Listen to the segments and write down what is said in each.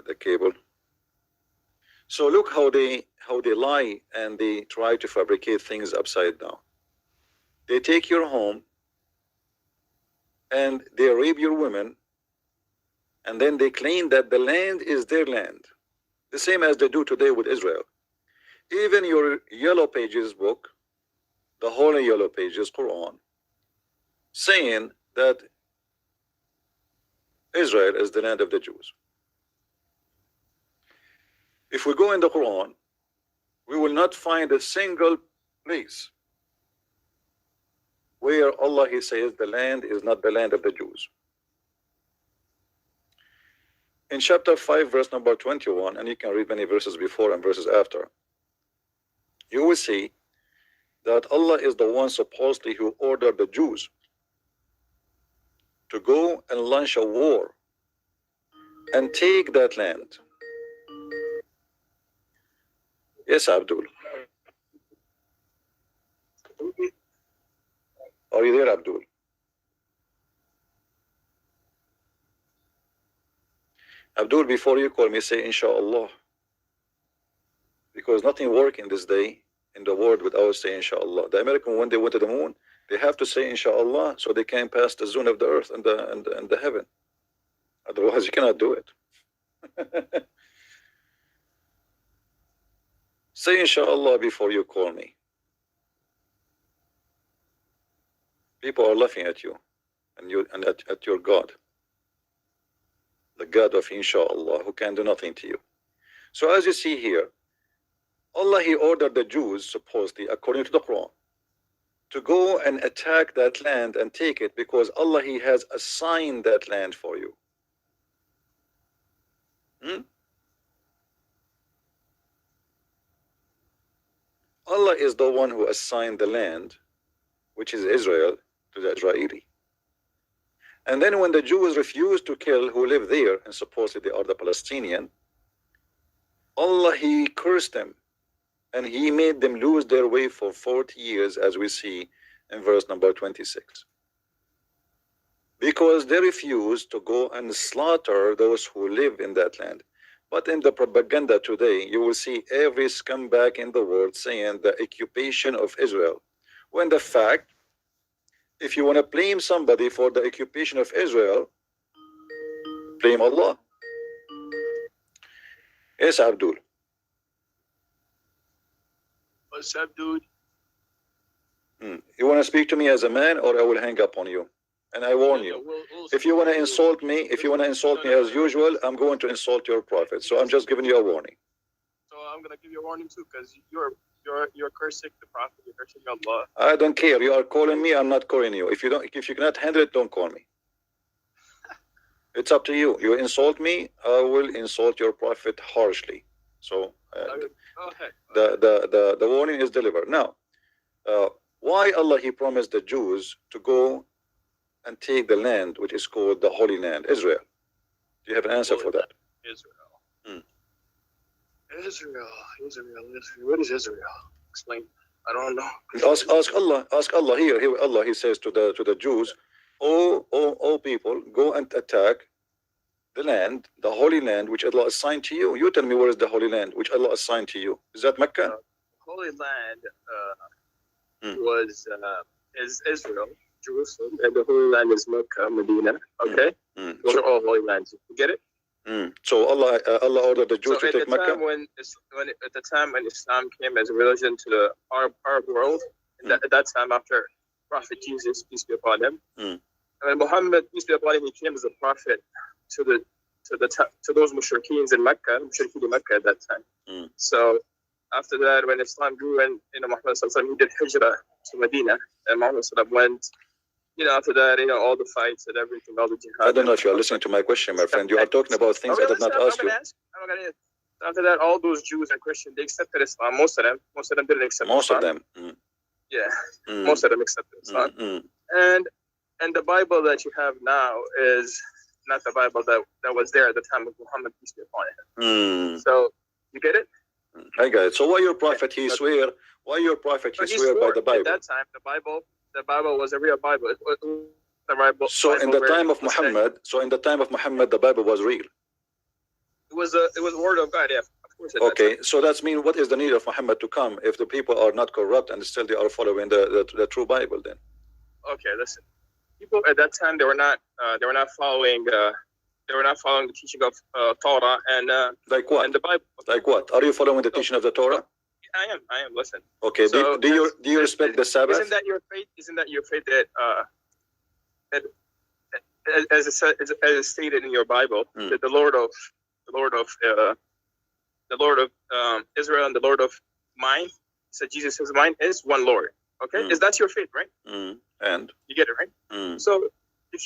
the cable. So look how they lie and they try to fabricate things upside down. They take your home and they rape your women, and then they claim that the land is their land, the same as they do today with Israel. Even your Yellow Pages book, the Holy Yellow Pages, Quran, saying that Israel is the land of the Jews. If we go in the Quran, we will not find a single place where Allah, He says the land is not the land of the Jews. In chapter 5, verse number 21, and you can read many verses before and verses after, you will see that Allah is the one supposedly who ordered the Jews to go and launch a war and take that land. Yes, Abdul. Are you there, Abdul? Abdul, before you call me, say Inshallah. Because nothing works in this day in the world without saying Inshallah. The American, when they went to the moon, they have to say Inshallah so they can pass the zone of the earth and the heaven. Otherwise, you cannot do it. Say Inshallah before you call me. People are laughing at you and at your God, the God of Inshallah, who can do nothing to you. So as you see here, Allah, He ordered the Jews, supposedly, according to the Quran, to go and attack that land and take it, because Allah, He has assigned that land for you. Allah is the one who assigned the land, which is Israel, to the Israeli. And then when the Jews refused to kill who live there, and supposedly they are the Palestinian, Allah, He cursed them, and He made them lose their way for 40 years, as we see in verse number 26. Because they refused to go and slaughter those who live in that land. But in the propaganda today, you will see every scumbag in the world saying the occupation of Israel. When the fact, if you want to blame somebody for the occupation of Israel, blame Allah. Yes, Abdul. What's up, dude? You want to speak to me as a man, or I will hang up on you? And I warn you, if you want to insult me, as usual, I'm going to insult your prophet. So I'm just giving you a warning. So I'm going to give you a warning too, because you're cursing the prophet, you're cursing Allah. I don't care. You are calling me, I'm not calling you. If you cannot handle it, don't call me. It's up to you. You insult me, I will insult your prophet harshly. So the warning is delivered. Now, why Allah, He promised the Jews to go and take the land which is called the Holy Land, Israel? Do you have an answer for that? Israel. Israel. What is Israel? Explain. I don't know. Ask Allah. Here Allah, He says to the Jews, all people, go and attack the land, the Holy Land, which Allah assigned to you. You tell me, where is the Holy Land which Allah assigned to you? Is that Mecca? Holy Land is Israel, Jerusalem, and the Holy Land is Mecca, Medina. Okay, those are all Holy Lands. You get it? So Allah ordered the Jews to take Mecca. At the time when Islam came as a religion to the Arab world, at that time after Prophet Jesus, peace be upon him, and Muhammad, peace be upon him, he came as a prophet to those mushrikeens in Mecca, at that time. So after that, when Islam grew and Muhammad he did hijrah to Medina, and Muhammad went, after that, all the fights and everything, all the jihad. I don't know if you are listening to my question, my friend. You are talking about things I did not ask you. After that, all those Jews and Christians, they accepted Islam. Most of them didn't accept Islam. Most of them. Yeah, most of them accepted Islam. And the Bible that you have now is not the Bible that was there at the time of Muhammad, peace be upon him. So, you get it? I got it. So why your prophet, he swear by the Bible? At that time, the Bible was a real Bible. So in the time of Muhammad, the Bible was real. It was the word of God. Yeah, of course. Okay, so that's mean what is the need of Muhammad to come if the people are not corrupt and still they are following the true Bible then? Okay, listen. People at that time they were not following the teaching of Torah and like what? And the Bible. Like what? Are you following the teaching of the Torah? I am. Listen. Okay. So do you respect the Sabbath? Isn't that your faith that as it's stated in your Bible that the Lord of Israel and the Lord of mine, said Jesus is mine, is one Lord. Okay, is that your faith, right? And you get it, right? So if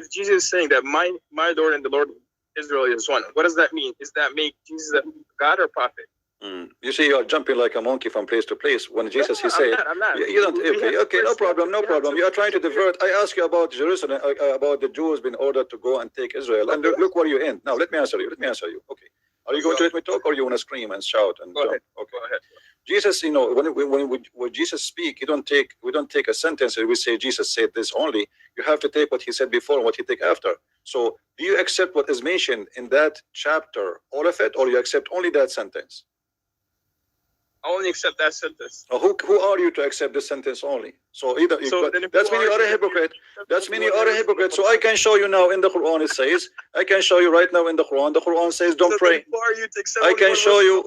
Jesus is saying that my Lord and the Lord of Israel is one, what does that mean? Does that make Jesus a God or prophet? You see, you are jumping like a monkey from place to place. When Jesus, he said, I'm not. You don't. Okay, no problem. You are trying to divert. I ask you about Jerusalem, about the Jews being ordered to go and take Israel, and look where you end. Now, let me answer you. Okay, are you going to let me talk, or you want to scream and shout and jump? Okay. Go ahead. Jesus, when Jesus speak, we don't take a sentence and we say Jesus said this only. You have to take what he said before and what he take after. So, do you accept what is mentioned in that chapter, all of it, or you accept only that sentence? I only accept that sentence. Who are you to accept the sentence only? So either that's mean you are a hypocrite. That's mean you are a hypocrite. So I can show you now in the Quran it says. I can show you right now in the Quran. The Quran says don't pray. Who are you to accept? I can show you.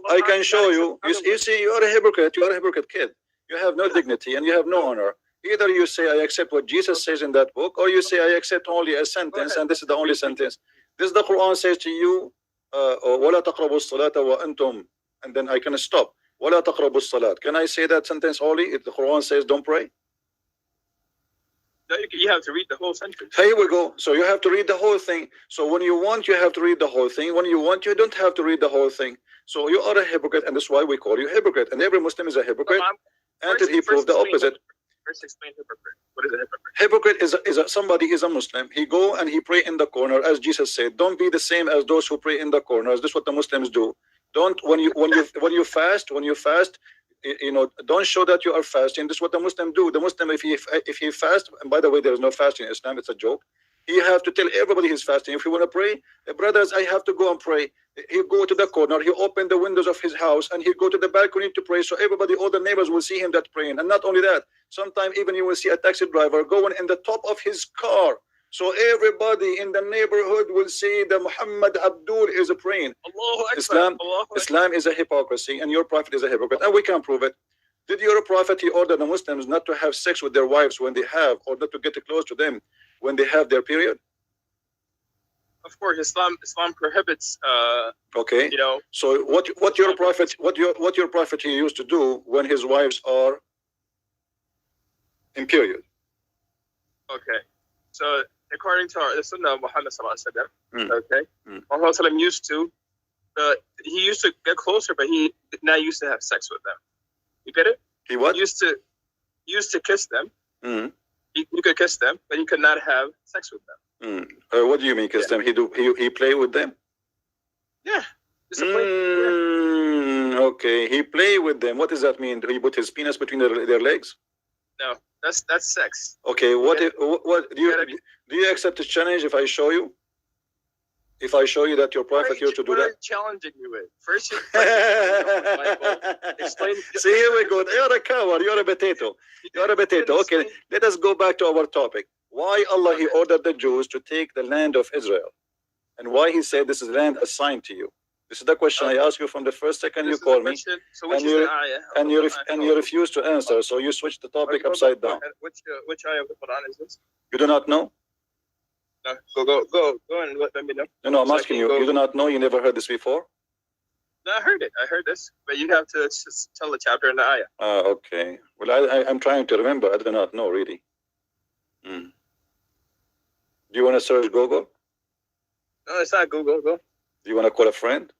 You see, you are a hypocrite. You are a hypocrite kid. You have no dignity and you have no honor. Either you say I accept what Jesus says in that book, or you say I accept only a sentence, and this is the only sentence. This the Quran says to you, وَلَا تَقْرَبُوا الصَّلَاةَ وَأَنْتُمْ, and then I can stop. وَلَا تَقْرَبُوا الصَّلَاةَ. Can I say that sentence only if the Quran says don't pray? No, you have to read the whole sentence. Here we go. So you have to read the whole thing. So when you want, you have to read the whole thing. When you want, you don't have to read the whole thing. So you are a hypocrite, and that's why we call you hypocrite. And every Muslim is a hypocrite until he proves the opposite. First explain hypocrite. What is a hypocrite? Hypocrite is somebody is a Muslim. He go and he pray in the corner, as Jesus said. Don't be the same as those who pray in the corners. This is what the Muslims do. Don't when you fast, don't show that you are fasting. This is what the Muslim do. The Muslim, if he fast, and by the way, there is no fasting in Islam. It's a joke. He have to tell everybody he's fasting. If you want to pray, brothers, I have to go and pray. He go to the corner. He open the windows of his house and he go to the balcony to pray. So everybody, all the neighbors will see him that praying. And not only that, sometimes even you will see a taxi driver going in the top of his car. So everybody in the neighborhood will see that Muhammad Abdul is praying. Islam is a hypocrisy, and your prophet is a hypocrite, and we can prove it. Did your prophet, he ordered the Muslims not to have sex with their wives when they have, or not to get close to them when they have their period? Of course, Islam prohibits. Okay. So what your prophet he used to do when his wives are in period? Okay. So according to the Sunnah of Muhammad okay, he used to get closer, but he did not used to have sex with them. You get it? He what? He used to kiss them. He could kiss them, but he could not have sex with them. What do you mean kiss them? He play with them? Yeah. It's a play. Okay. He play with them. What does that mean? He put his penis between their legs? No. That's sex. Okay, what do you accept this challenge if I show you? If I show you that your prophet used to do that? What are you challenging me with? First you explain. See, here we go. You're a coward, you're a potato. Okay, let us go back to our topic. Why Allah he ordered the Jews to take the land of Israel? And why he said this is land assigned to you? This is the question I asked you from the first second you called me, so which is and you refuse to answer. So you switch the topic upside down. Which ayah of the Quran is this? You do not know? No, go and let me know. No, I'm asking you. You do not know? You never heard this before? No, I heard it. I heard this, but you have to just tell the chapter and the ayah. Okay. Well, I'm trying to remember. I do not know really. Do you want to search Google? No, it's not Google. Go. Do you want to call a friend?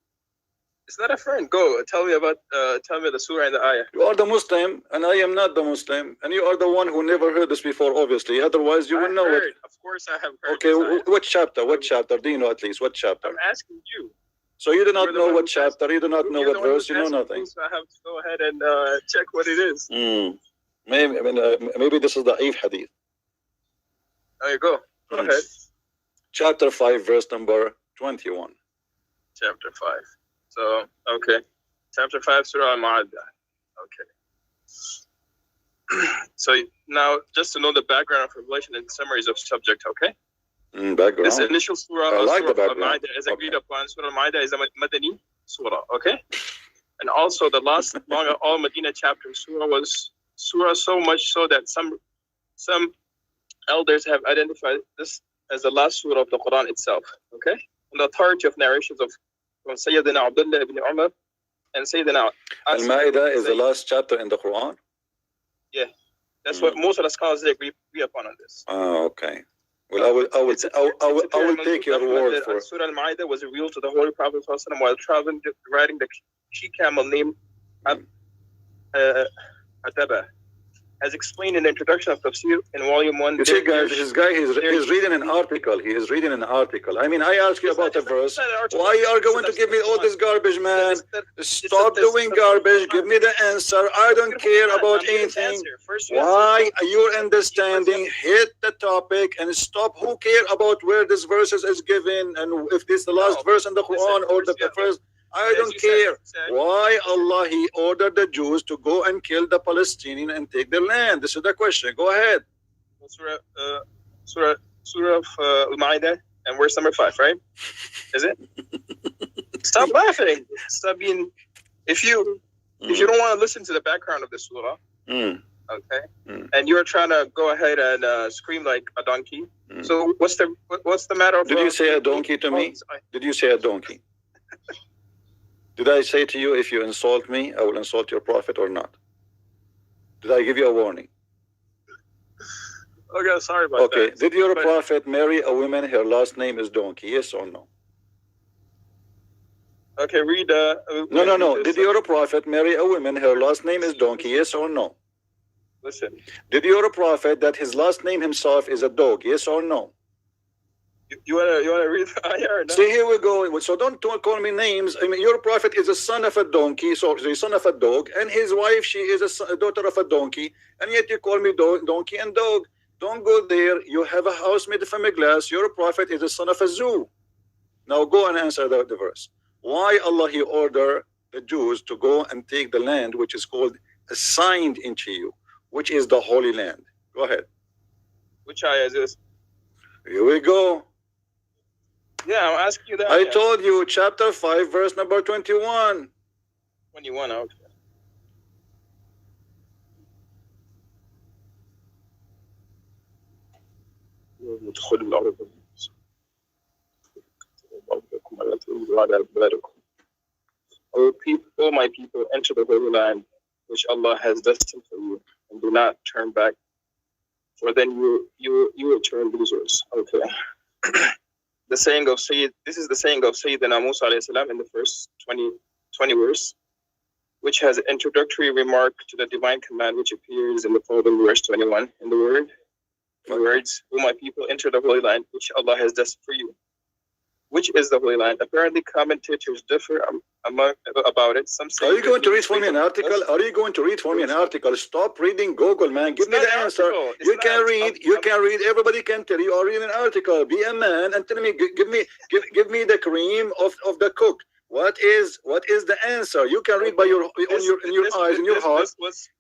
It's not a friend. Go. Tell me the surah and the ayah. You are the Muslim, and I am not the Muslim, and you are the one who never heard this before, obviously. Otherwise, you will know it. Of course, I have heard. Okay, what chapter? What chapter? Do you know at least what chapter? I'm asking you. So you do not know what chapter? You do not know what verse? You know nothing. So I have to go ahead and check what it is. Maybe this is the Da'if hadith. There you go. Go ahead. Chapter 5, verse number 21. Chapter 5. So, okay. Chapter 5, Surah Al-Ma'adah. Okay. So now, just to know the background of Revelation and summaries of subject, okay? Background. This initial surah, I like the Surah background. Al-Ma'adah, is agreed upon. Surah Al-Ma'adah is a Madani surah, okay? And also the last among all Medina chapter surah was surah so much so that some elders have identified this as the last surah of the Quran itself, okay? And the authority of narrations from Sayyidina Abdul ibn Umar and Sayyidina Al-Ma'idah is the last chapter in the Quran? Yeah. That's what most of the scholars agree upon on this. Oh, okay. Well, I will take your word for it. Surah Al-Ma'idah was revealed to the Holy Prophet while traveling, riding the she-camel named Adaba. As explained in the introduction of Tafsir in Volume 1. You see, guys, this guy, he's reading an article. He is reading an article. I mean, I ask you about a verse. Why you are going to give me all this garbage, man? Stop doing garbage. Give me the answer. I don't care about anything. Why your understanding hit the topic and stop. Who care about where this verse is given and if this is the last verse in the Quran or the first? I don't care. Why Allah He ordered the Jews to go and kill the Palestinian and take their land? This is the question. Go ahead. Surah of Al-Ma'idah and verse number 5, right? Is it? Stop laughing. Stop being. If you don't want to listen to the background of the surah, okay, and you're trying to go ahead and scream like a donkey. So what's the matter? Did you say a donkey to me? Did you say a donkey? Did I say to you, if you insult me, I will insult your prophet or not? Did I give you a warning? Okay, sorry about that. Okay, did your prophet marry a woman, her last name is donkey, yes or no? Okay, read... No. Did your prophet marry a woman, her last name is donkey, yes or no? Listen. Did your prophet that his last name himself is a dog, yes or no? You wanna read the ayah or not? See, here we go. So don't call me names. I mean, your prophet is a son of a donkey, so the son of a dog, and his wife, she is a daughter of a donkey, and yet you call me donkey and dog. Don't go there. You have a house made from a glass. Your prophet is a son of a zoo. Now go and answer the verse. Why Allah He ordered the Jews to go and take the land which is called assigned into you, which is the Holy Land? Go ahead. Which ayah is this? Here we go. Yeah, I'm asking you that. I told you, chapter 5, verse number 21. 21, okay. O my people, enter the holy land which Allah has destined for you, and do not turn back, for then you will turn losers. Okay. The saying of Sayyid, this is the saying of Sayyidina Musa alayhi salam in the first 20 verse, which has an introductory remark to the divine command which appears in the following verse 21 in the words, O my people, enter the holy land which Allah has destined for you. Which is the holy land? Apparently commentators differ about it. Some say, are you going to read for me an article? Are you going to read for me an article? Stop reading Google, man. Give me the answer. You can read. You can read. Everybody can tell you. Or read an article. Be a man and tell me. Give me the cream of the cook. What is the answer? You can read by your eyes, in your heart.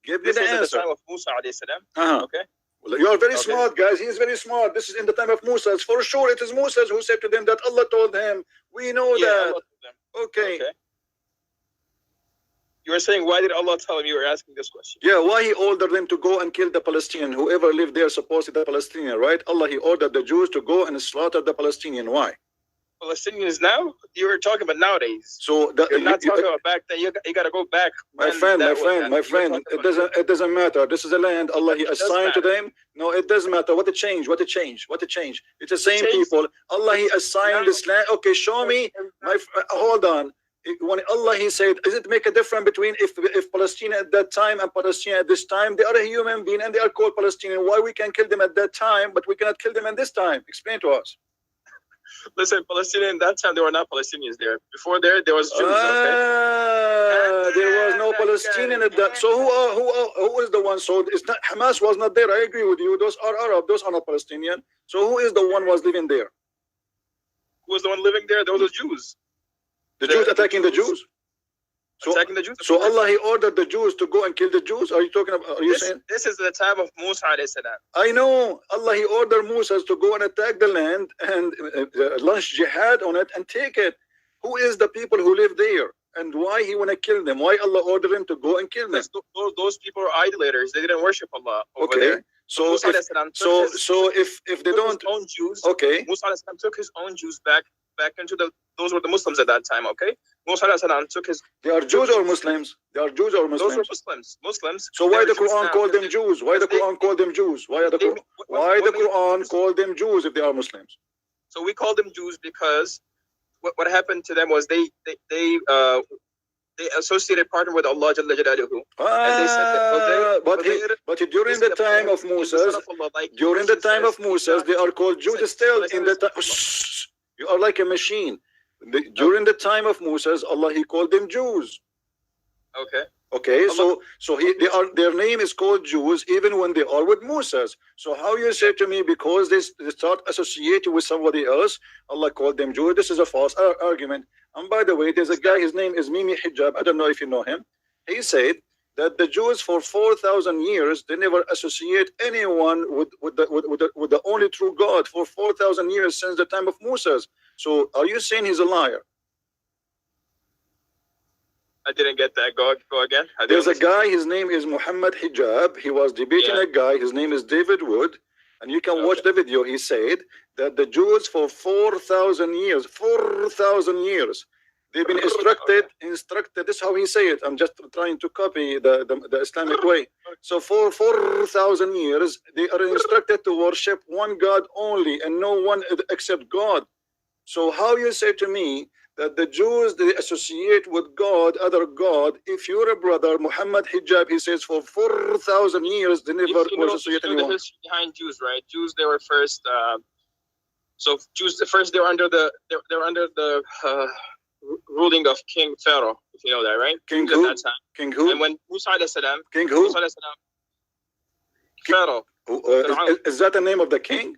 Give me the answer. Time of Musa alayhi salam. Okay. Well, you are very smart, guys. He is very smart. This is in the time of Musa. For sure, it is Musa who said to them that Allah told him. We know that. Okay. You were saying, why did Allah tell him? You were asking this question. Yeah, why He ordered them to go and kill the Palestinian? Whoever lived there supposedly the Palestinian, right? Allah, He ordered the Jews to go and slaughter the Palestinian. Why? Palestinians now? You were talking about nowadays. So you're not talking about back then. You got to go back. My friend. It doesn't matter. This is a land Allah He assigned to them. No, it doesn't matter. What a change. It's the same people. Allah He assigned this land. Okay, show me. Hold on. When Allah He said, does it make a difference between if Palestine at that time and Palestine at this time? They are a human being and they are called Palestinian. Why we can kill them at that time, but we cannot kill them at this time? Explain to us. Listen, Palestinian, that time there were not Palestinians there. Before there was Jews. There was no Palestinian at that. So who is the one? So it's not Hamas was not there. I agree with you. Those are Arab. Those are not Palestinian. So who is the one was living there? Who was the one living there? Those are Jews. The Jews attacking the Jews? Attacking the Jews? So Allah, He ordered the Jews to go and kill the Jews? Are you talking about, saying? This is the time of Musa alayhi salam. I know. Allah, He ordered Musa to go and attack the land and launch jihad on it and take it. Who is the people who live there? And why He want to kill them? Why Allah ordered him to go and kill them? Those people are idolaters. They didn't worship Allah over there. So if they don't, own Jews, okay. Musa alayhi salam took his own Jews back into those were the Muslims at that time, okay? Musa alayhi salam took his... They are Jews or Muslims? They are Jews or Muslims? Those were Muslims. So why the Quran called them Jews? Why the Quran called them Jews? Why the Quran called them Jews if they are Muslims? So we call them Jews because what happened to them was they associated partner with Allah Jalla Jalaluhu. And they said that, but during the time of Moses, they are called Jews still in the time. You are like a machine. During the time of Moses, Allah, He called them Jews. Okay, so their name is called Jews even when they are with Moses. So how you say to me because they start associated with somebody else, Allah called them Jews? This is a false argument. And by the way, there's a guy, his name is Mimi Hijab. I don't know if you know him. He said that the Jews for 4,000 years, they never associate anyone with the only true God for 4,000 years since the time of Moses. So are you saying he's a liar? I didn't get that. Go again. There's a guy, his name is Muhammad Hijab. He was debating a guy, his name is David Wood. And you can watch the video. He said that the Jews for 4,000 years, they've been instructed, this is how he say it. I'm just trying to copy the Islamic way. So for 4,000 years, they are instructed to worship one God only and no one except God. So how you say to me that the Jews, they associate with God, other God, if you're a brother, Muhammad Hijab, he says for 4,000 years, they never associate anyone. The history behind Jews, right? Jews, they were first, Jews, first they were under the ruling of King Pharaoh, if you know that, right? King who? At that time. King who? And when Musa alayhi salam, King who? Musa alayhi salam, Pharaoh. Is that the name of the king?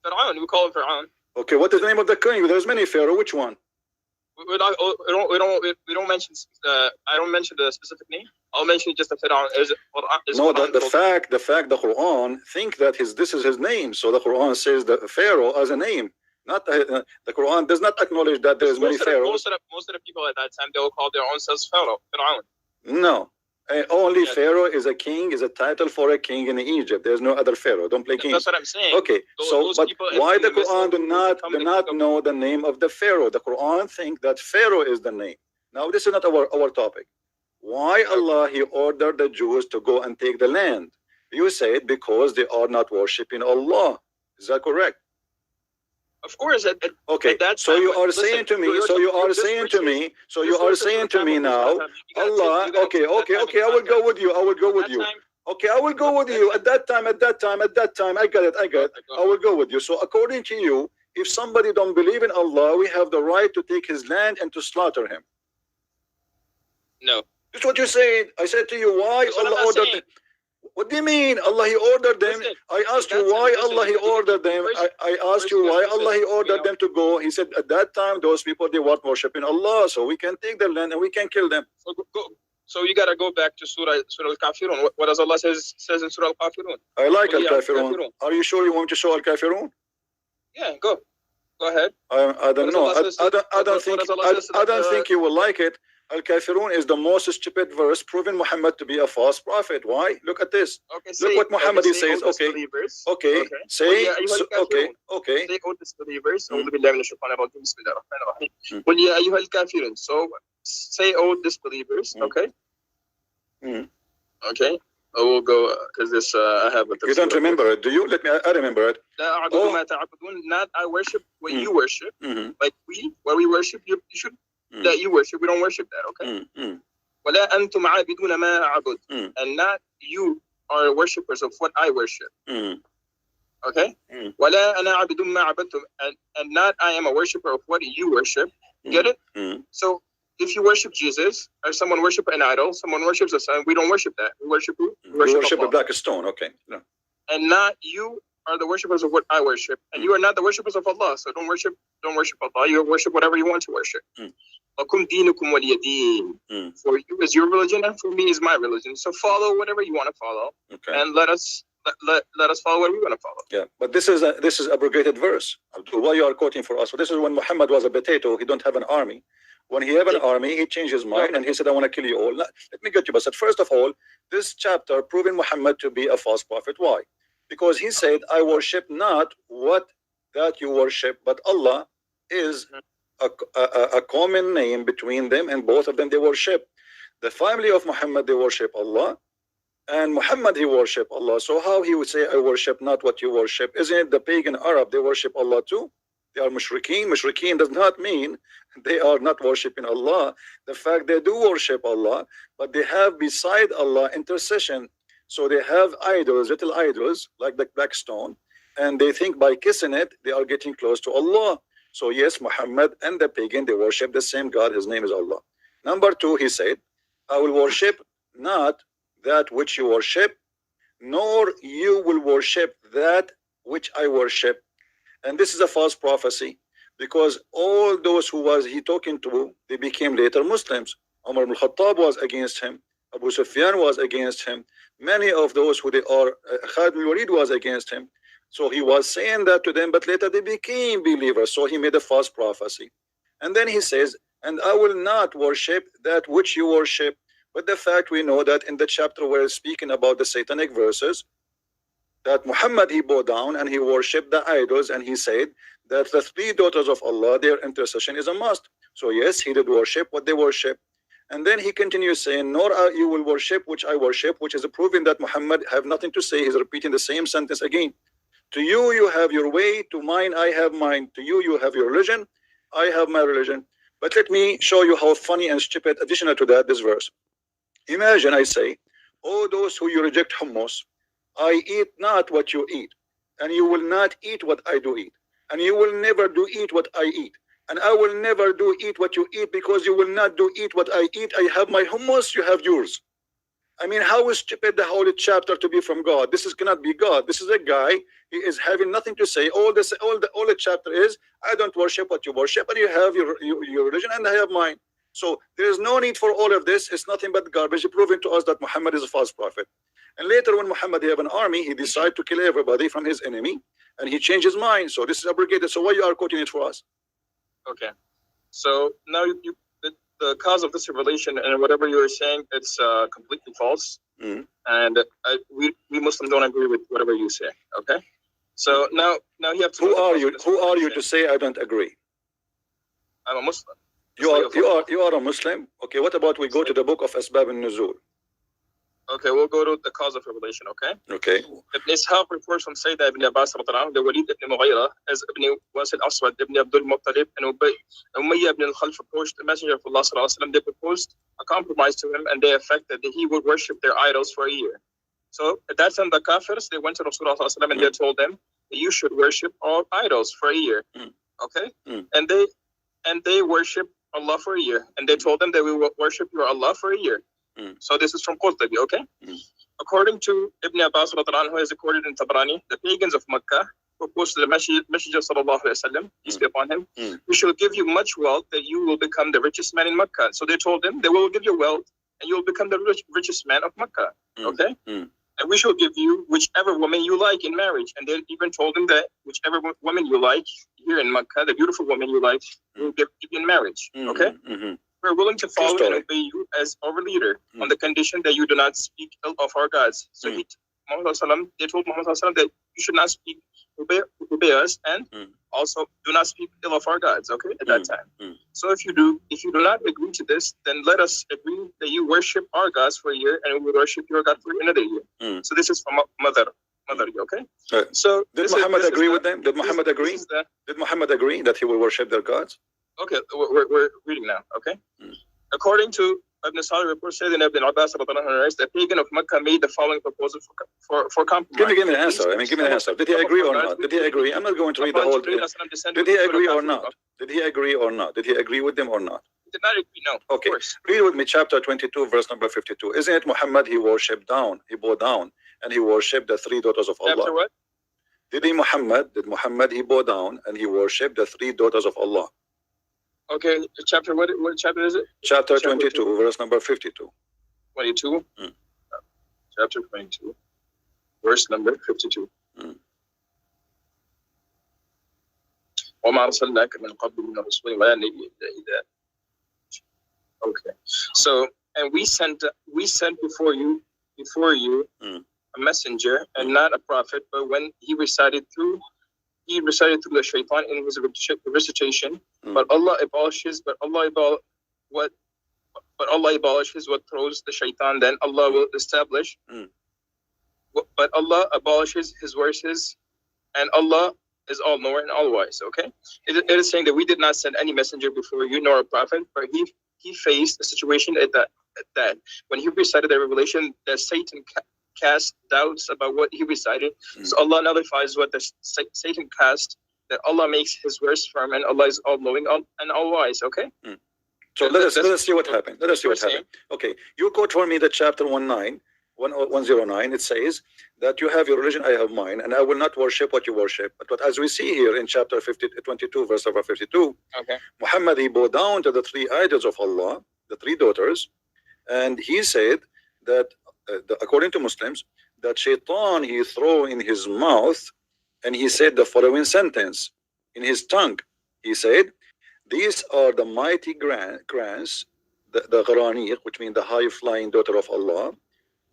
Qu'ran, we call him Qu'ran. Okay, what is the name of the king? There's many Pharaoh. Which one? We don't mention. I don't mention the specific name. I'll mention just the Quran. No, the fact the Quran think that this is his name. So the Quran says the Pharaoh as a name. Not the Quran does not acknowledge that there is many Pharaohs. Most of the people at that time, they will call their own selves Pharaoh. No. Only Pharaoh is a king, is a title for a king in Egypt. There's no other Pharaoh. Don't play king. That's what I'm saying. Okay, but why the Quran do not know the name of the Pharaoh? The Quran think that Pharaoh is the name. Now this is not our topic. Why Allah He ordered the Jews to go and take the land? You said because they are not worshiping Allah. Is that correct? Of course. Okay. So you are saying to me. So you are saying to me. So you are saying to me now. Allah. Okay. I will go with you. Okay, I will go with you. At that time. I got it. I will go with you. So according to you, if somebody don't believe in Allah, we have the right to take his land and to slaughter him. No. That's what you said. I said to you, why Allah ordered. What do you mean? Allah He ordered them. I asked you why Allah He ordered them. I asked you why Allah He ordered them to go. He said at that time those people they weren't worshiping Allah, so we can take their land and we can kill them. So you gotta go back to Surah Al-Kafirun. What does Allah says in Surah Al-Kafirun? I like Al-Kafirun. Are you sure you want to show Al-Kafirun? Yeah, go ahead. I don't know. I don't think you will like it. Al-Kafirun is the most stupid verse proving Muhammad to be a false prophet. Why? Look at this. Look what Muhammad says. Okay. Say, okay. Say, O disbelievers. So say, O disbelievers. Okay. Okay. I will go because this I have. You don't remember it, do you? Let me. I remember it. Not I worship what you worship. Like what we worship, you should. That you worship, we don't worship that, okay? وَلَا أَنْتُمْ عَابِدُونَ مَا أَعْبُدُ. And not you are worshippers of what I worship. Okay? وَلَا أَنَا عَابِدٌ مَا عَبَدْتُمْ. And not I am a worshipper of what you worship. Get it? So if you worship Jesus, or someone worship an idol, someone worships a son, we don't worship that. We worship who? We worship a black stone, okay. No. And not you are the worshippers of what I worship, and you are not the worshippers of Allah. So don't worship Allah. You worship whatever you want to worship. For you is your religion, and for me is my religion. So follow whatever you want to follow, and let us follow what we want to follow. Yeah, but this is abrogated verse. Abdul, why you are quoting for us? So this is when Muhammad was a potato. He don't have an army. When he have an army, he changed his mind and he said, I want to kill you all. Let me get you. But first of all, this chapter proving Muhammad to be a false prophet. Why? Because he said, I worship not what that you worship, but Allah is a common name between them, and both of them they worship. The family of Muhammad, they worship Allah, and Muhammad, he worship Allah. So how he would say, I worship not what you worship? Isn't it the pagan Arab, they worship Allah too? They are mushrikeen. Mushrikeen does not mean they are not worshiping Allah. The fact they do worship Allah, but they have beside Allah intercession. So they have idols, little idols, like the black stone, and they think by kissing it, they are getting close to Allah. So yes, Muhammad and the pagan, they worship the same God. His name is Allah. Number two, he said, I will worship not that which you worship, nor you will worship that which I worship. And this is a false prophecy, because all those who was he talking to, they became later Muslims. Umar ibn Khattab was against him. Abu Sufyan was against him. Many of those who they are, Khalid ibn Walid was against him. So he was saying that to them, but later they became believers. So he made a false prophecy. And then he says, and I will not worship that which you worship. But the fact we know that in the chapter where it's speaking about the satanic verses, that Muhammad, he bowed down and he worshipped the idols, and he said that the three daughters of Allah, their intercession is a must. So yes, he did worship what they worship. And then he continues saying, nor you will worship which I worship, which is proving that Muhammad have nothing to say. He's repeating the same sentence again. To you, you have your way. To mine, I have mine. To you, you have your religion. I have my religion. But let me show you how funny and stupid, additional to that, this verse. Imagine I say, oh, those who you reject hummus, I eat not what you eat, and you will not eat what I do eat, and you will never do eat what I eat, and I will never do eat what you eat, because you will not do eat what I eat. I have my hummus, you have yours. I mean, how is stupid the holy chapter to be from God? This cannot be God. This is a guy. He is having nothing to say. All the chapter is, I don't worship what you worship, and you have your religion, and I have mine. So there is no need for all of this. It's nothing but garbage, proving to us that Muhammad is a false prophet. And later, when Muhammad have an army, he decided to kill everybody from his enemy, and he changed his mind. So this is abrogated. So why you are quoting it for us? Okay. So now the cause of this revelation and whatever you are saying, it's completely false. And we Muslims don't agree with whatever you say. Okay. So now you have to. Who are you to say I don't agree? I'm a Muslim. You are a Muslim. Okay. What about we go to the book of Asbab al-Nuzul? Okay, we'll go to the cause of revelation, okay? Okay. Ibn Ishaq reports from Sayyidina ibn Abbas, the Walid ibn Mughira, as Ibn Wasil Aswad, ibn Abdul Muttalib, and Umayyah ibn al-Khalf approached the Messenger of Allah, they proposed a compromise to him, and they affected that he would worship their idols for a year. So at that time, the Kafirs, they went to Rasulullah and they told them that you should worship all idols for a year, okay? And they worship Allah for a year, and they told them that we will worship your Allah for a year. So this is from Qurtubi, okay? According to Ibn Abbas, who is recorded in Tabrani, the pagans of Makkah proposed to the Messenger sallallahu alaihi wasallam, peace be upon him, we shall give you much wealth that you will become the richest man in Makkah. So they told him that we will give you wealth and you will become the richest man of Makkah, okay? And we shall give you whichever woman you like in marriage. And they even told him that whichever woman you like here in Makkah, the beautiful woman you like, we will give you in marriage, okay? We're willing to follow and obey you as our leader on the condition that you do not speak ill of our gods. So they told Muhammad that you should not speak, obey us, and also do not speak ill of our gods, okay, at that time. So if you do not agree to this, then let us agree that you worship our gods for a year and we will worship your God for another year. So this is from mother, okay? So did Muhammad agree with them? Did Muhammad agree? Did Muhammad agree that he will worship their gods? Okay, we're reading now, okay? According to Ibn Salih report, Sayyidina Ibn Abbas, the pagan of Makkah made the following proposal for compromise. Give me the answer. Give me the answer. Did he agree or not? Did he agree? I'm not going to read the whole thing. Did he agree or not? Did he agree or not? Did he agree with them or not? He did not agree, no. Okay, read with me chapter 22, verse number 52. Isn't it Muhammad, he worshipped down, he bowed down, and he worshipped the three daughters of Allah? Chapter what? Did Muhammad, he bowed down and he worshipped the three daughters of Allah? Okay, chapter, what chapter is it? Chapter 22, verse number 52. 22? Chapter 22, verse number 52. Okay, so, and we sent before you a messenger and not a prophet, but when he recited through the shaitan in his recitation, but Allah abolishes what throws the shaitan, then Allah will establish. But Allah abolishes his verses, and Allah is all knower and all wise. Okay, it is saying that we did not send any messenger before you nor a prophet, but he faced a situation that when he recited the revelation, that Satan cast doubts about what he recited. So Allah nullifies what the Satan cast, that Allah makes his verse firm, and Allah is all knowing and all wise. Okay. So let us see what happened. Let us see what happened. Okay, you quote for me the chapter 109. It says that you have your religion, I have mine, and I will not worship what you worship. But as we see here in chapter 22, verse number 52, Muhammad, he bowed down to the three idols of Allah, the three daughters, and he said that according to Muslims, that shaitan he threw in his mouth, and he said the following sentence in his tongue. He said, "These are the mighty Qu'rans, the Qu'ran, which means the high-flying daughter of Allah.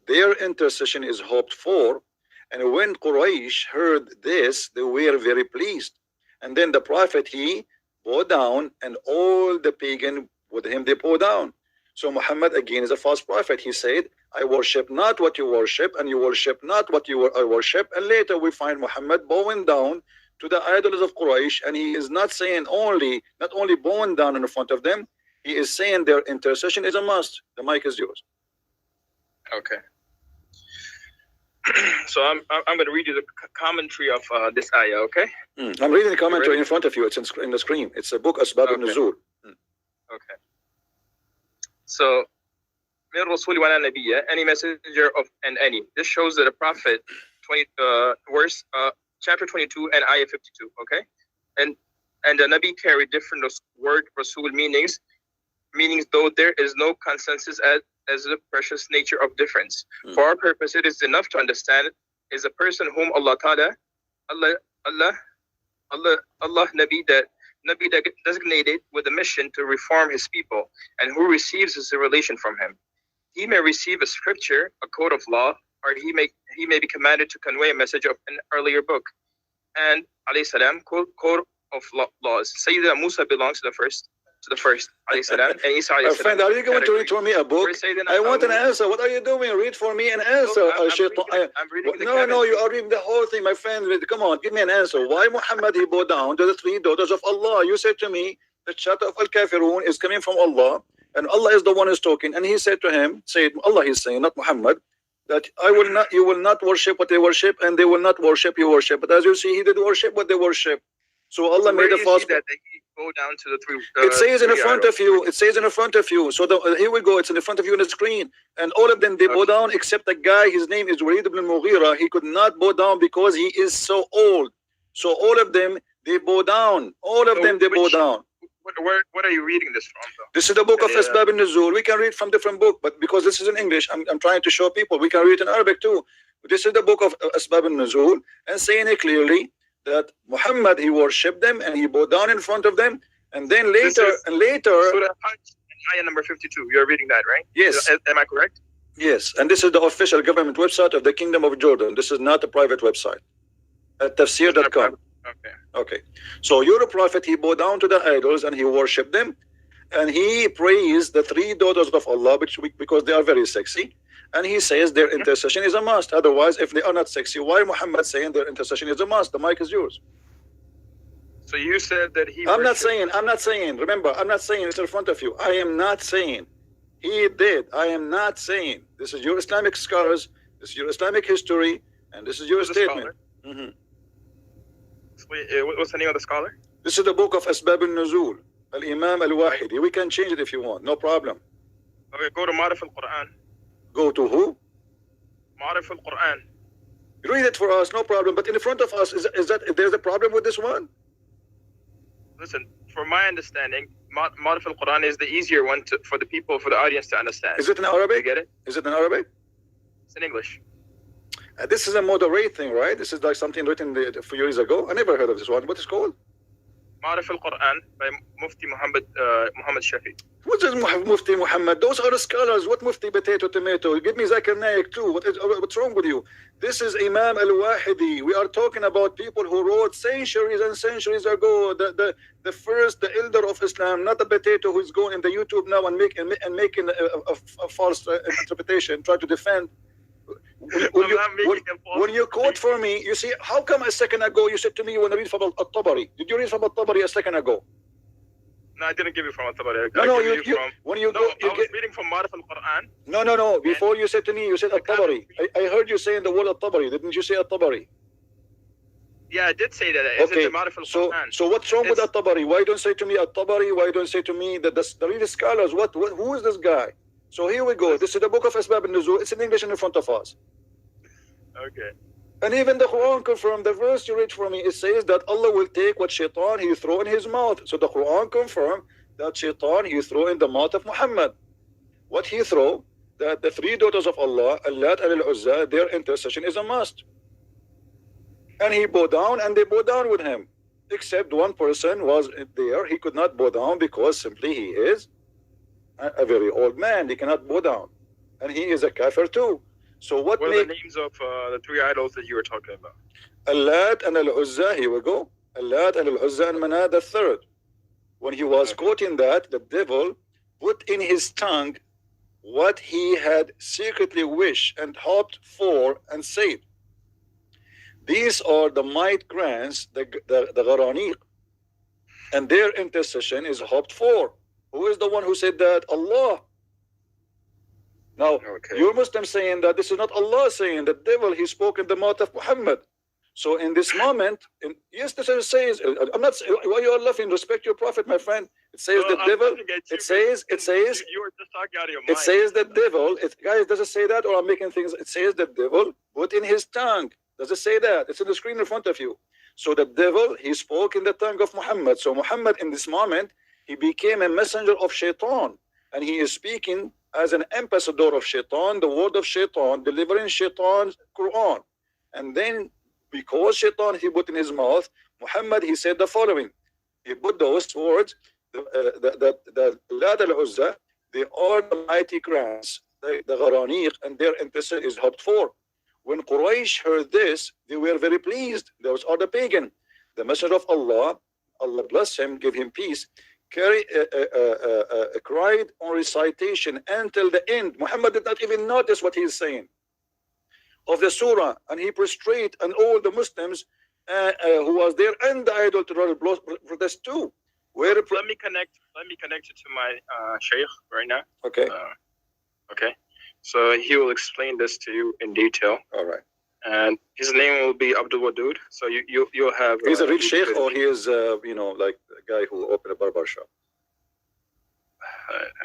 Their intercession is hoped for." And when Quraysh heard this, they were very pleased. And then the prophet, he bowed down, and all the pagan with him, they bowed down. So Muhammad again is a false prophet. He said, "I worship not what you worship, and you worship not what I worship." And later we find Muhammad bowing down to the idols of Quraysh, and he is not saying not only bowing down in front of them, he is saying their intercession is a must. The mic is yours. Okay. So I'm going to read you the commentary of this ayah. Okay. I'm reading the commentary in front of you. It's in the screen. It's a book, Asbab al-Nuzul. Okay. So, any messenger of any. This shows that a prophet, chapter 22 and ayah 52. Okay, and the Nabi carried different word Rasul meanings, though there is no consensus as the precious nature of difference. For our purpose, it is enough to understand is a person whom Allah Nabi designated with a mission to reform his people, and who receives his revelation from him. He may receive a scripture, a code of law, or he may be commanded to convey a message of an earlier book. And alayhi salam, code of laws. Sayyidina Musa belongs to the first, alayhi salam, and Isa alayhi salam. Friend, are you going to read for me a book? I want an answer. What are you doing? Read for me an answer. I'm reading No, you are reading the whole thing, my friend. Come on, give me an answer. Why Muhammad he bowed down to the three daughters of Allah? You said to me the chapter of Al-Kafirun is coming from Allah, and Allah is the one who's talking. And he said to him, Allah is saying, not Muhammad, that you will not worship what they worship, and they will not worship you worship. But as you see, he did worship what they worship. So Allah made a false. That they go down to the three. It says in the front of you. It says in the front of you. So here we go. It's in the front of you on the screen, and all of them they bow down except the guy. His name is Walid ibn Mughira. He could not bow down because he is so old. So all of them they bow down. All of them they bow down. What are you reading this from, though? This is the book of Asbab al-Nuzul. We can read from different book, but because this is in English, I'm trying to show people we can read it in Arabic too. But this is the book of Asbab al-Nuzul, and saying it clearly that Muhammad he worshipped them and he bowed down in front of them, and then later Surah Hajj, ayah number 52. You're reading that, right? Yes. Am I correct? Yes, and this is the official government website of the Kingdom of Jordan. This is not a private website. At tafsir.com. Okay. So your prophet he bowed down to the idols and he worshipped them, and he praised the three daughters of Allah because they are very sexy, and he says their intercession is a must. Otherwise, if they are not sexy, why Muhammad saying their intercession is a must? The mic is yours. So you said that he. I'm not saying. Remember, I'm not saying it's in front of you. I am not saying he did. I am not saying. This is your Islamic scholars. This is your Islamic history, and this is your statement. What's the name of the scholar? This is the book of Asbab al-Nuzul, Al-Imam al-Wahidi. We can change it if you want, no problem. Okay, go to Ma'arif al-Quran. Go to who? Ma'arif al-Quran. Read it for us, no problem. But in front of us, is there's a problem with this one? Listen, from my understanding, Ma'rif al-Quran is the easier one for the people, for the audience to understand. Is it in Arabic? You get it? Is it in Arabic? It's in English. This is a moderate thing, right? This is like something written a few years ago. I never heard of this one. What is it called? Ma'rif al-Quran by Mufti Muhammad Shafi. What is Mufti Muhammad? Those are the scholars. What Mufti potato tomato? Give me Zakir Naik too. What's wrong with you? This is Imam al-Wahidi. We are talking about people who wrote centuries and centuries ago. The first, the elder of Islam, not the potato who's going in the YouTube now and making a false interpretation, try to defend. When you quote for me, you see, how come a second ago you said to me you want to read from Al-Tabari? Did you read from Al-Tabari a second ago? No, I didn't give you from Al-Tabari. When you go, I was reading from Ma'rif al-Quran. No. Before you said to me, you said Al-Tabari. I heard you saying the word Al-Tabari. Didn't you say Al-Tabari? Yeah, I did say that. It's in the Ma'rif al-Quran. So what's wrong with Al-Tabari? Why don't say to me Al-Tabari? Why don't say to me that the real scholars? Who is this guy? So here we go. This is the book of Asbab al-Nuzul. It's in English in front of us. Okay. And even the Quran confirmed, the verse you read for me, it says that Allah will take what shaitan he throw in his mouth. So the Quran confirmed that shaitan he throw in the mouth of Muhammad. What he throw, that the three daughters of Allah, Allat and Al-Uzza, their intercession is a must. And he bowed down and they bowed down with him. Except one person was there, he could not bow down because simply he is a very old man. He cannot bow down. And he is a kafir too. So what are the names of the three idols that you were talking about? Allat and Al-Uzza, here we go. Allat and Al-Uzza and Manat the third. When he was quoting that, the devil put in his tongue what he had secretly wished and hoped for and said. These are the might grants, the Qu'ran, and their intercession is hoped for. Who is the one who said that? Allah. Now, you're Muslim saying that this is not Allah saying, the devil, he spoke in the mouth of Muhammad. So in this moment, yes, this says, I'm not, why you are laughing? Respect your prophet, my friend. It says the devil, it says, you were just talking out of your mind. It says the devil, guys, does it say that or I'm making things, it says the devil put in his tongue. Does it say that? It's in the screen in front of you. So the devil, he spoke in the tongue of Muhammad. So Muhammad in this moment, he became a messenger of shaitan. And he is speaking as an ambassador of shaitan, the word of shaitan, delivering shaitan's Quran. And then because shaitan he put in his mouth, Muhammad he said the following. He put those words, the Lat al-Uzza, they are the mighty grants, the Gharaniq, and their intercession is hoped for. When Quraysh heard this, they were very pleased. Those are the pagan. The Messenger of Allah, Allah bless him, give him peace, cried on recitation until the end. Muhammad did not even notice what he is saying of the surah, and he prostrate, and all the Muslims who was there and the idolaters protest too. Let me connect you to my sheikh right now. Okay. Okay. So he will explain this to you in detail. All right. And his name will be Abdul. So you'll have. He's a real sheikh, or he is like a guy who opened a barber shop.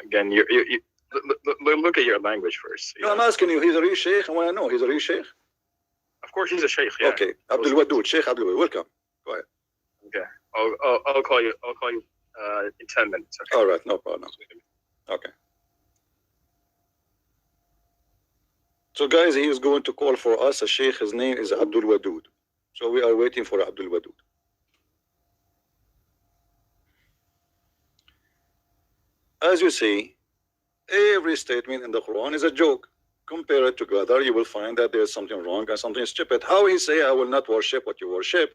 Again, you look at your language first. No, I'm asking you. He's a real sheikh. I want to know. He's a real sheikh. Of course, he's a sheikh. Yeah. Okay, Abdul Wadud, Sheikh Abdul. Welcome. Go ahead. Okay. I'll call you. I'll call you in 10 minutes. Okay. All right. No problem. Okay. So guys, he is going to call for us a sheikh. His name is Abdul Wadud. So we are waiting for Abdul Wadud. As you see, every statement in the Quran is a joke. Compare it together, you will find that there is something wrong and something stupid. How he say, I will not worship what you worship,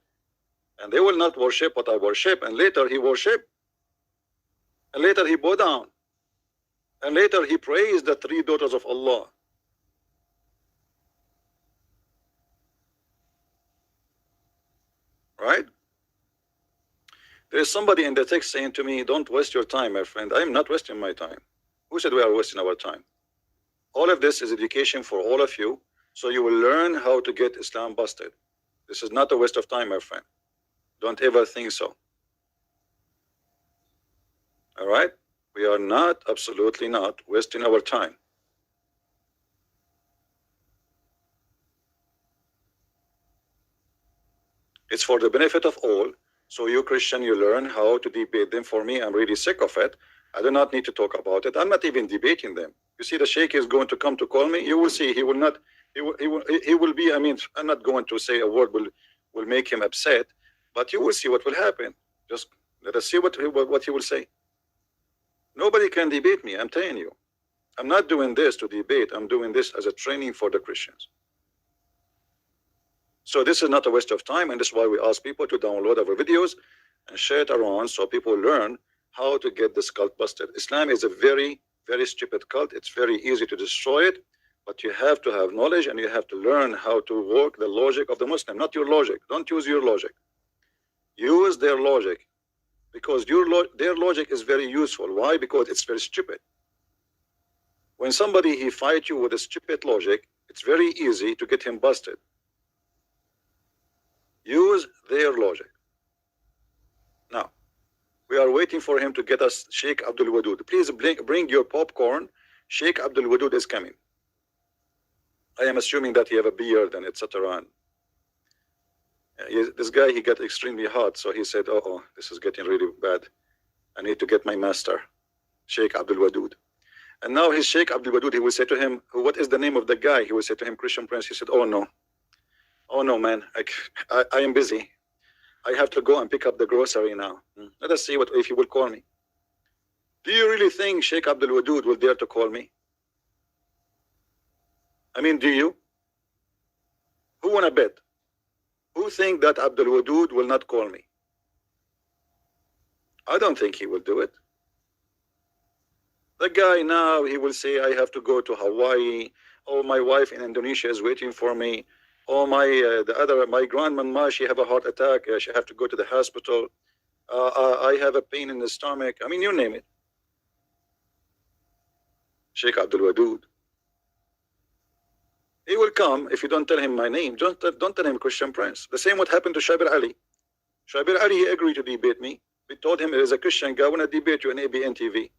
and they will not worship what I worship, and later he worship, and later he bow down, and later he praised the three daughters of Allah. Right? There is somebody in the text saying to me, don't waste your time, my friend. I am not wasting my time. Who said we are wasting our time? All of this is education for all of you, so you will learn how to get Islam busted. This is not a waste of time, my friend. Don't ever think so. All right? We are not, absolutely not, wasting our time. It's for the benefit of all. So you Christian, you learn how to debate them. For me, I'm really sick of it. I do not need to talk about it. I'm not even debating them. You see, the Sheikh is going to come to call me. You will see. He will not. He will be. I mean, I'm not going to say a word will make him upset, but you will see what will happen. Just let us see what he will say. Nobody can debate me. I'm telling you. I'm not doing this to debate. I'm doing this as a training for the Christians. So this is not a waste of time, and this is why we ask people to download our videos and share it around so people learn how to get this cult busted. Islam is a very, very stupid cult. It's very easy to destroy it, but you have to have knowledge and you have to learn how to work the logic of the Muslim, not your logic. Don't use your logic. Use their logic, because their logic is very useful. Why? Because it's very stupid. When somebody he fights you with a stupid logic, it's very easy to get him busted. Use their logic. Now, we are waiting for him to get us Sheikh Abdul Wadud. Please bring your popcorn. Sheikh Abdul Wadud is coming. I am assuming that he have a beard and etc. This guy, he got extremely hot, so he said, oh, this is getting really bad. I need to get my master, Sheikh Abdul Wadud. And now his Sheikh Abdul Wadud, he will say to him, what is the name of the guy? He will say to him, Christian Prince. He said, oh no, man, I am busy. I have to go and pick up the grocery now. Let us see if he will call me. Do you really think Sheikh Abdul Wadud will dare to call me? I mean, do you? Who wanna bet? Who think that Abdul Wadud will not call me? I don't think he will do it. The guy now, he will say, I have to go to Hawaii. Oh, my wife in Indonesia is waiting for me. Oh, my grandmama, she have a heart attack. She have to go to the hospital. I have a pain in the stomach. I mean, you name it. Sheikh Abdul Wadud. He will come if you don't tell him my name. Don't tell him Christian Prince. The same what happened to Shabir Ali. Shabir Ali, he agreed to debate me. We told him there is a Christian guy, I want to debate you on ABN TV.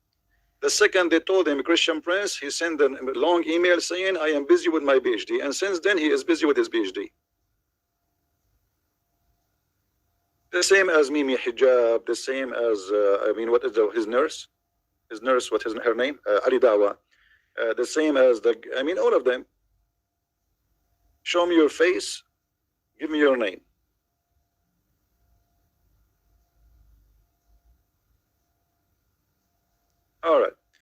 The second they told him Christian Prince, he sent a long email saying, I am busy with my PhD. And since then, he is busy with his PhD. The same as Mimi Hijab, the same as, what is his nurse? His nurse, what is her name? Ali Dawa. The same as all of them. Show me your face, give me your name. All right.